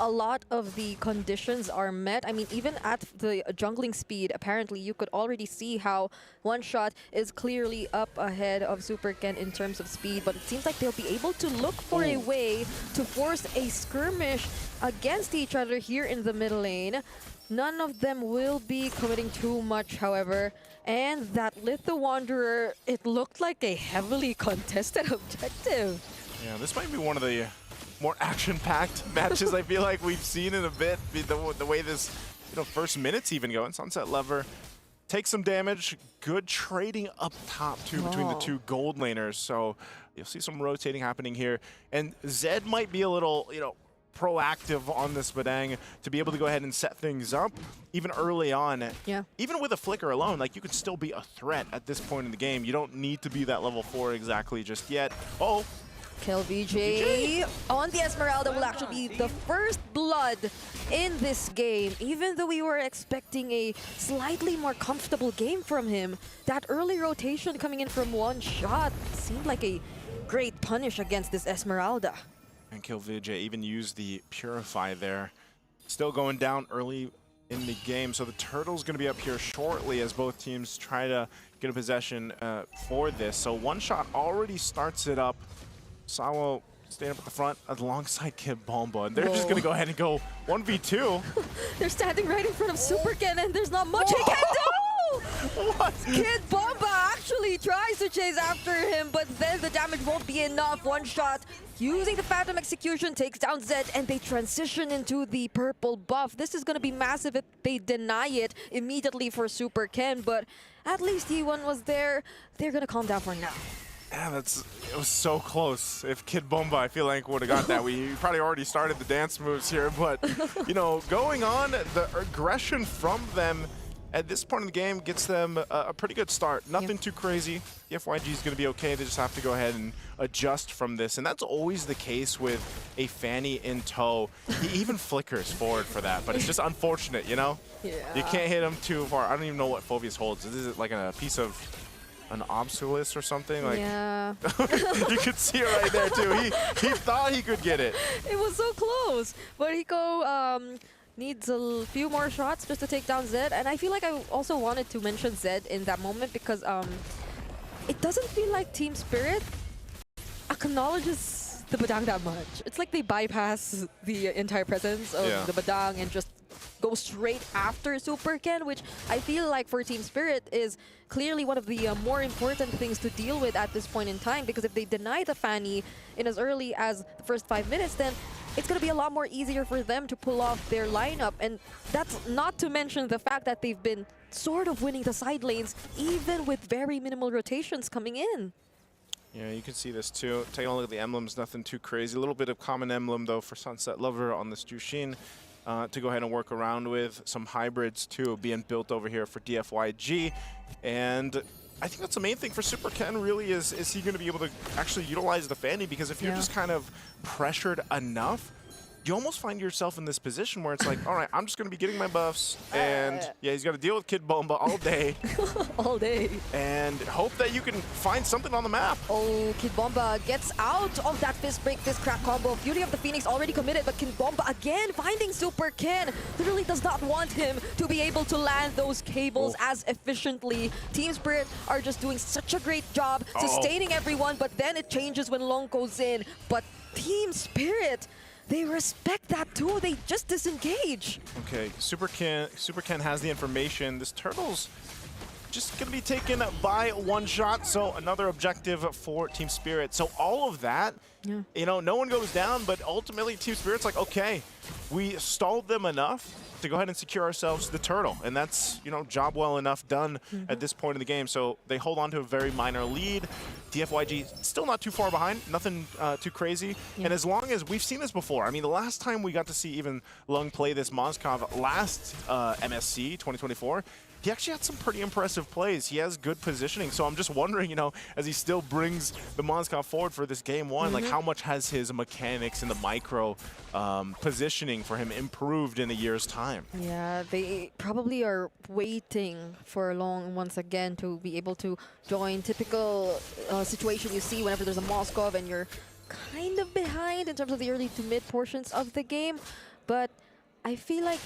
a lot of the conditions are met. I mean, even at the jungling speed, apparently you could already see how One Shot is clearly up ahead of Super Ken in terms of speed, but it seems like they'll be able to look for a way to force a skirmish against each other here in the middle lane. None of them will be committing too much, however. And that Litho Wanderer, it looked like a heavily contested objective. Yeah, this might be one of the more action-packed matches I feel like we've seen in a bit. The way this first minutes even go. And Sunset Lover takes some damage. Good trading up top too between the two gold laners. So you'll see some rotating happening here. And Zed might be a little, proactive on this Badang to be able to go ahead and set things up even early on. Yeah. Even with a flicker alone, like you could still be a threat at this point in the game. You don't need to be that level 4 exactly just yet. Oh. Kill VJ on the Esmeralda will actually be the first blood in this game. Even though we were expecting a slightly more comfortable game from him, that early rotation coming in from One Shot seemed like a great punish against this Esmeralda. And Kill Vijay even used the Purify there. Still going down early in the game, so the Turtle's going to be up here shortly as both teams try to get a possession for this. So One Shot already starts it up. Sawo staying up at the front alongside Kid Bomba, and they're just going to go ahead and go 1v2. They're standing right in front of Super Ken, and there's not much he can do! What? Kid Bomba actually tries to chase after him, but then the damage won't be enough. One Shot using the Phantom Execution takes down Zed, and they transition into the purple buff. This is going to be massive if they deny it immediately for Super Ken, but at least T1 was there. They're going to calm down for now. Yeah, it was so close. If Kid Bomba, I feel like, would have got that, we probably already started the dance moves here. But, going on, the aggression from them at this point in the game gets them a pretty good start. Nothing too crazy. The FYG is going to be okay. They just have to go ahead and adjust from this. And that's always the case with a Fanny in tow. He even flickers forward for that, but it's just unfortunate, Yeah. You can't hit him too far. I don't even know what Phoveus holds. Is it like a piece of an obsolescence or something? Like, yeah. You could see it right there too. He thought he could get it. It was so close. But Hiko needs a few more shots just to take down Zed. And I feel like I also wanted to mention Zed in that moment because it doesn't feel like Team Spirit acknowledges the Badang that much. It's like they bypass the entire presence of the Badang and just go straight after Super Ken, which I feel like for Team Spirit is clearly one of the more important things to deal with at this point in time, because if they deny the Fanny in as early as the first 5 minutes, then it's going to be a lot more easier for them to pull off their lineup. And that's not to mention the fact that they've been sort of winning the side lanes, even with very minimal rotations coming in. Yeah, you can see this too. Taking a look at the emblems, nothing too crazy. A little bit of common emblem though for Sunset Lover on this Jushin. To go ahead and work around with. Some hybrids too being built over here for DFYG. And I think that's the main thing for Super Ken really is he going to be able to actually utilize the Fanny? Because if you're just kind of pressured enough, you almost find yourself in this position where it's like, all right, I'm just going to be getting my buffs. And yeah, he's got to deal with Kid Bomba all day. All day. And hope that you can find something on the map. Oh, Kid Bomba gets out of that fist break, this crack combo. Beauty of the Phoenix already committed, but Kid Bomba again finding Super Ken. Literally does not want him to be able to land those cables as efficiently. Team Spirit are just doing such a great job sustaining everyone, but then it changes when Long goes in. But Team Spirit, they respect that too. They just disengage. Okay, Super Ken has the information. This Turtle's just gonna be taken by One Shot, so another objective for Team Spirit. So all of that, no one goes down, but ultimately Team Spirit's like, okay, we stalled them enough to go ahead and secure ourselves the Turtle. And that's, job well enough done at this point in the game. So they hold on to a very minor lead. DFYG still not too far behind, nothing too crazy. And as long as we've seen this before, I mean, the last time we got to see even Lung play this Moskov last MSC 2024, he actually had some pretty impressive plays. He has good positioning. So I'm just wondering, as he still brings the Moskov forward for this game one, like how much has his mechanics and the micro positioning for him improved in a year's time? Yeah, they probably are waiting for long once again to be able to join. Typical situation you see whenever there's a Moskov and you're kind of behind in terms of the early to mid portions of the game. But I feel like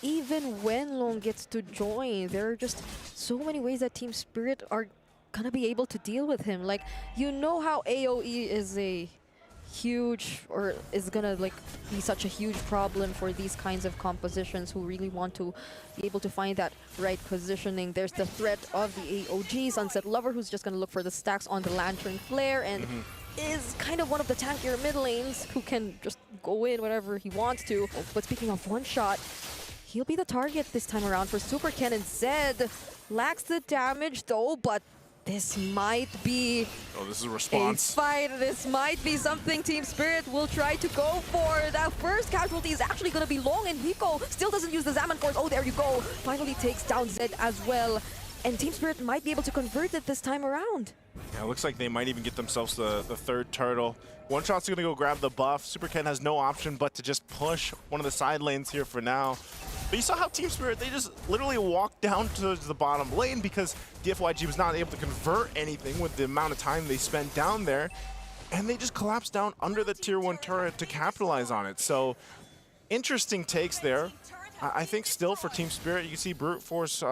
even when Long gets to join, there are just so many ways that Team Spirit are gonna be able to deal with him. Like, you know how AoE is a huge, or is gonna like be such a huge problem for these kinds of compositions who really want to be able to find that right positioning. There's the threat of the AOG, Sunset Lover, who's just gonna look for the stacks on the Lantern Flare and is kind of one of the tankier mid lanes who can just go in whenever he wants to. But speaking of one shot, he'll be the target this time around for Super Ken, and Zed lacks the damage though, but this might be this is a response. A fight. This might be something Team Spirit will try to go for. That first casualty is actually going to be Long, and Hiko still doesn't use the Zaman Force. Oh, there you go. Finally takes down Zed as well. And Team Spirit might be able to convert it this time around. Yeah, it looks like they might even get themselves the third turtle. One Shot's going to go grab the buff. Super Ken has no option but to just push one of the side lanes here for now. But you saw how Team Spirit, they just literally walked down to the bottom lane because DFYG was not able to convert anything with the amount of time they spent down there. And they just collapsed down under the tier 1 turret to capitalize on it. So, interesting takes there. I think still for Team Spirit, you can see Brute Force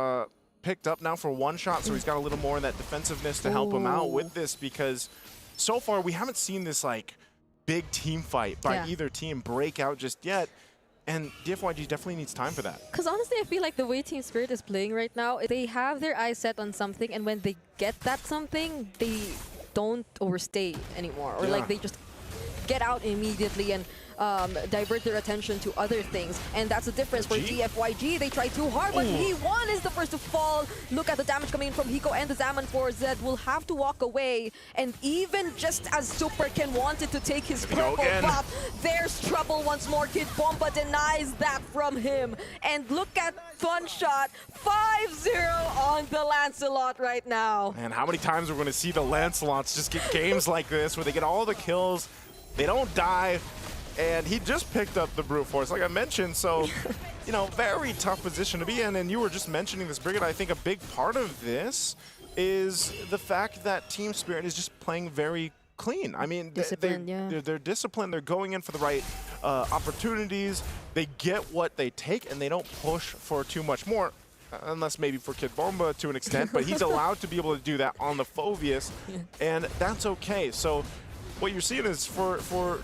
picked up now for one shot, so he's got a little more of that defensiveness to help him out with this, because so far we haven't seen this like big team fight by either team break out just yet. And DFYG definitely needs time for that. Because honestly, I feel like the way Team Spirit is playing right now, they have their eyes set on something, and when they get that something, they don't overstay anymore. Or like they just get out immediately and divert their attention to other things. And that's the difference for DFYG. They try too hard, but He1 is the first to fall. Look at the damage coming in from Hiko and the Zaman Force. Zed will have to walk away. And even just as Super Ken wanted to take his purple buff, there's trouble once more. Kid Bomba denies that from him. And look at One Shot, 5-0 on the Lancelot right now. And how many times are we going to see the Lancelots just get games like this where they get all the kills, they don't die, and he just picked up the Brute Force, like I mentioned, so, you know, very tough position to be in. And you were just mentioning this, Brigid. I think a big part of this is the fact that Team Spirit is just playing very clean. I mean, they're disciplined, they're going in for the right opportunities, they get what they take, and they don't push for too much more. Unless maybe for Kid Bomba to an extent, but he's allowed to be able to do that on the Phoveus, and that's okay. So what you're seeing is for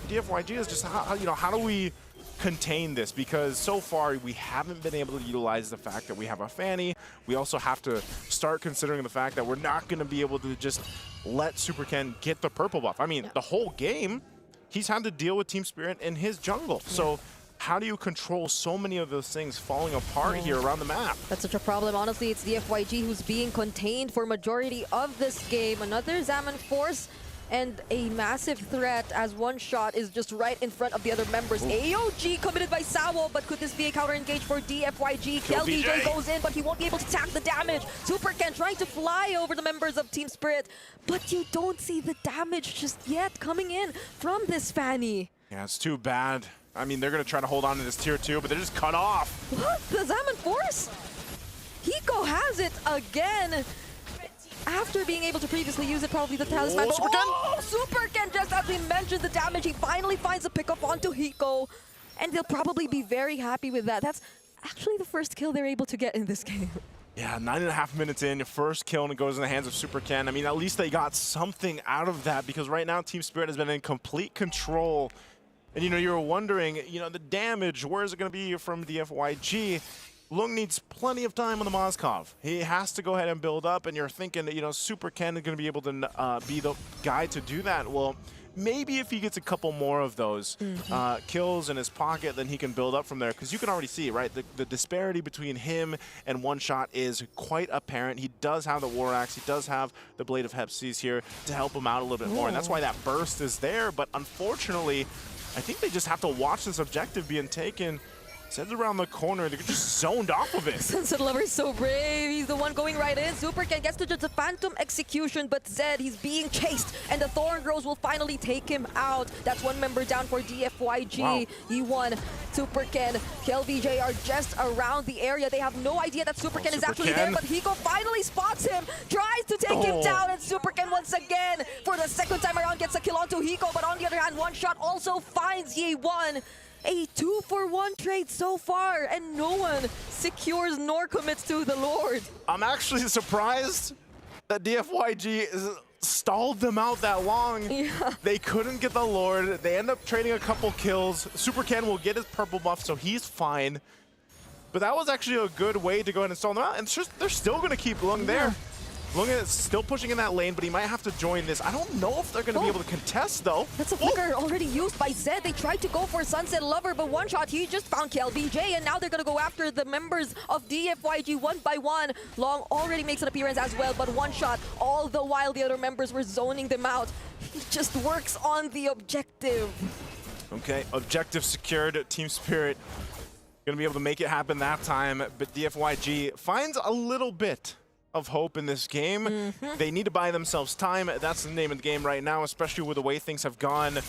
DFYG is just how do we contain this, because so far we haven't been able to utilize the fact that we have a Fanny. We also have to start considering the fact that we're not going to be able to just let Super Ken get the purple buff. I mean, the whole game he's had to deal with Team Spirit in his jungle. So how do you control so many of those things falling apart here around the map? That's such a problem. Honestly, it's DFYG who's being contained for majority of this game. Another Zaman Force and a massive threat as One Shot is just right in front of the other members. AOG committed by Sawo, but could this be a counter engage for DFYG? KLVJ goes in, but he won't be able to tank the damage. Super Ken trying to fly over the members of Team Spirit, but you don't see the damage just yet coming in from this Fanny. Yeah, it's too bad. I mean, they're going to try to hold on to this tier 2, but they're just cut off. What? The Zaman Force? Hiko has it again. After being able to previously use it, probably the talisman. Super Ken, just as we mentioned the damage, he finally finds a pickup onto Hiko. And they'll probably be very happy with that. That's actually the first kill they're able to get in this game. Yeah, 9.5 minutes in, your first kill, and it goes in the hands of Super Ken. I mean, at least they got something out of that, because right now Team Spirit has been in complete control. And, you know, you were wondering, you know, the damage, where is it going to be from DFYG? Lung needs plenty of time on the Moskov. He has to go ahead and build up, and you're thinking that, you know, Super Ken is going to be able to be the guy to do that. Well, maybe if he gets a couple more of those kills in his pocket, then he can build up from there. Because you can already see, right, the disparity between him and One Shot is quite apparent. He does have the War Axe. He does have the Blade of Hepsies here to help him out a little bit more. And that's why that burst is there. But unfortunately, I think they just have to watch this objective being taken. Zed's around the corner. They're just zoned off of it. Sunset Lover is so brave. He's the one going right in. Super Ken gets to just a phantom execution, but Zed, he's being chased, and the Thorn Rose will finally take him out. That's one member down for DFYG. E1, Super Ken, KLVJ are just around the area. They have no idea that Super Ken is actually there, but Hiko finally spots him, tries to take him down, and Super Ken once again, for the second time around, gets a kill onto Hiko, but on the other hand, One Shot also finds Ye1. A 2-for-1 trade so far, and no one secures nor commits to the Lord. I'm actually surprised that DFYG stalled them out that long. Yeah. They couldn't get the Lord. They end up trading a couple kills. Super Ken will get his purple buff, so he's fine. But that was actually a good way to go ahead and stall them out. And it's just, they're still going to keep Lung there. Lung is still pushing in that lane, but he might have to join this. I don't know if they're going to be able to contest, though. That's a flicker already used by Zed. They tried to go for Sunset Lover, but one shot, he just found KLVJ, and now they're going to go after the members of DFYG one by one. Long already makes an appearance as well, but one shot, all the while the other members were zoning them out. He just works on the objective. Okay, objective secured. Team Spirit going to be able to make it happen that time, but DFYG finds a little bit of hope in this game. They need to buy themselves time. That's the name of the game right now, especially with the way things have gone. Are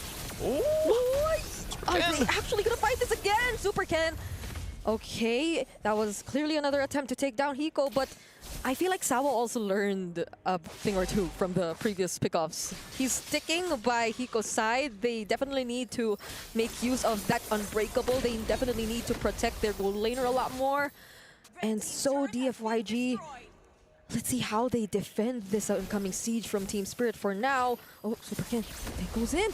they actually gonna fight this again? Super Ken. Okay, that was clearly another attempt to take down Hiko, but I feel like Sawa also learned a thing or two from the previous pickoffs. He's sticking by Hiko's side. They definitely need to make use of that unbreakable. They definitely need to protect their gold laner a lot more. And so DFYG, let's see how they defend this incoming siege from Team Spirit for now. Oh, Super Ken, it goes in.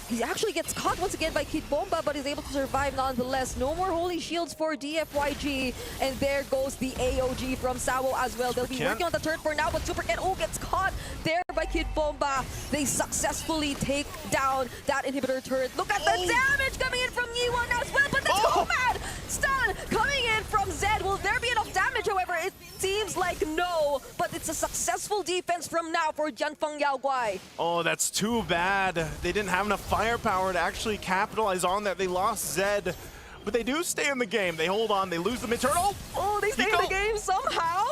He actually gets caught once again by Kid Bomba, but is able to survive nonetheless. No more Holy Shields for DFYG. And there goes the AOG from Sawo as well. They'll be working on the turret for now, but Super Ken, gets caught there by Kid Bomba. They successfully take down that inhibitor turret. Look at the damage coming in from Yi1 as well, but the Nomad stun coming in from Zed. Will there be enough damage? However, it seems like no, but it's a successful defense from now for DIANFENGYAOGUAI. Oh, that's too bad. They didn't have enough firepower to actually capitalize on that. They lost Zed, but they do stay in the game. They hold on. They lose the mid-turtle. Oh, they stay in the game somehow,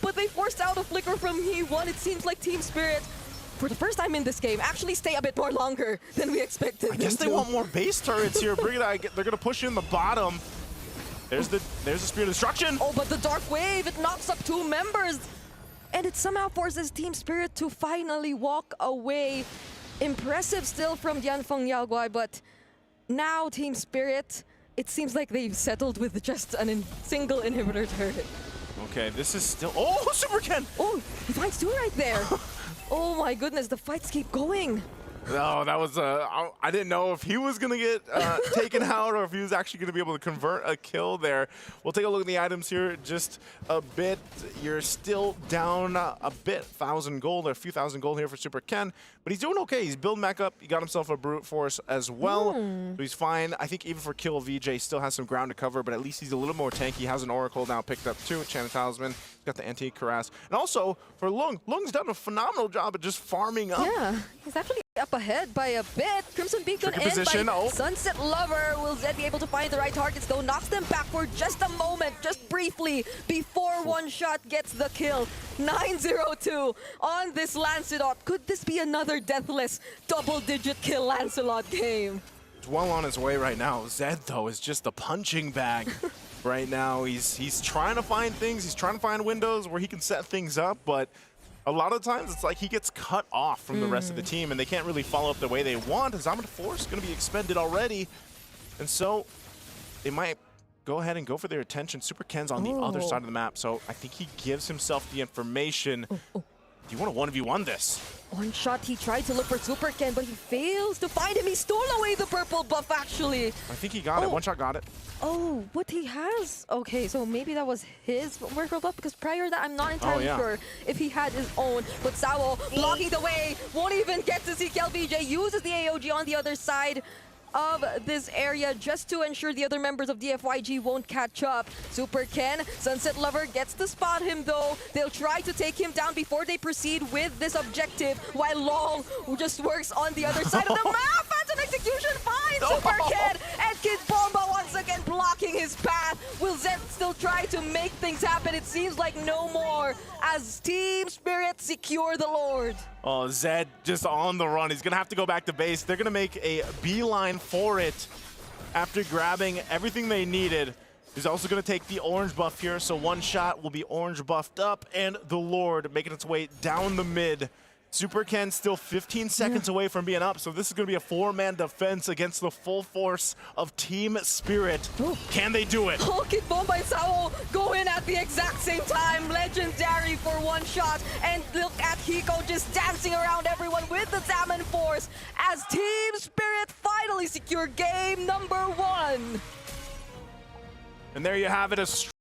but they forced out a flicker from Yi1. It seems like Team Spirit, for the first time in this game, actually stay a bit more longer than we expected. I guess they want more base turrets here. They're going to push in the bottom. There's the Spear of Destruction. Oh, but the Dark Wave, it knocks up 2 members. And it somehow forces Team Spirit to finally walk away. Impressive still from DIANFENGYAOGUAI, but now Team Spirit, it seems like they've settled with just a single inhibitor turret. Okay, this is still... Oh, Super Ken! Oh, he finds 2 right there. Oh my goodness, the fights keep going. No, that was I didn't know if he was going to get taken out or if he was actually going to be able to convert a kill there. We'll take a look at the items here just a bit. You're still down a bit, 1,000 gold, or a few thousand gold here for Super Ken, but he's doing okay. He's building back up. He got himself a brute force as well, so he's fine. I think even for kill, VJ still has some ground to cover, but at least he's a little more tanky. He has an Oracle now picked up too, Enchanted Talisman. He's got the Antique Cuirass. And also for Lung, Lung's done a phenomenal job at just farming up. Yeah, he's actually up ahead by a bit. Crimson Beacon in by Sunset Lover. Will Zed be able to find the right targets though? Knocks them back for just a moment, just briefly, before one shot gets the kill. 9-0-2 on this Lancelot. Could this be another deathless double-digit kill Lancelot game? It's well on his way right now. Zed, though, is just a punching bag right now. He's trying to find things. He's trying to find windows where he can set things up, but a lot of times it's like he gets cut off from the rest of the team and they can't really follow up the way they want. His Omnic Force is going to be expended already. And so they might go ahead and go for their attention. Super Ken's on the other side of the map, so I think he gives himself the information. Do you want to 1v1 this? One shot, he tried to look for Super Ken, but he fails to find him. He stole away the purple buff, actually. I think he got it. One shot got it. Oh, what he has? Okay, so maybe that was his purple buff, because prior to that, I'm not entirely sure if he had his own. But Sawo blocking the way, won't even get to see KLVJ, uses the AOG on the other side of this area just to ensure the other members of DFYG won't catch up. Super Ken, Sunset Lover gets to spot him though. They'll try to take him down before they proceed with this objective, while Long just works on the other side of the map. That's an execution find Super Ken, and Kid Bomba once again blocking his path. Will Zed still try to make things happen? It seems like no more as Team Spirit secure the Lord. Oh, Zed just on the run. He's going to have to go back to base. They're going to make a beeline for it after grabbing everything they needed. He's also going to take the orange buff here, so one shot will be orange buffed up, and the Lord making its way down the mid Super Ken still 15 seconds away from being up, so this is going to be a 4-man defense against the full force of Team Spirit. Ooh. Can they do it? Kid Bomba and Sao go in at the exact same time. Legendary for one shot. And look at Hiko just dancing around everyone with the Salmon Force as Team Spirit finally secure game number 1. And there you have it.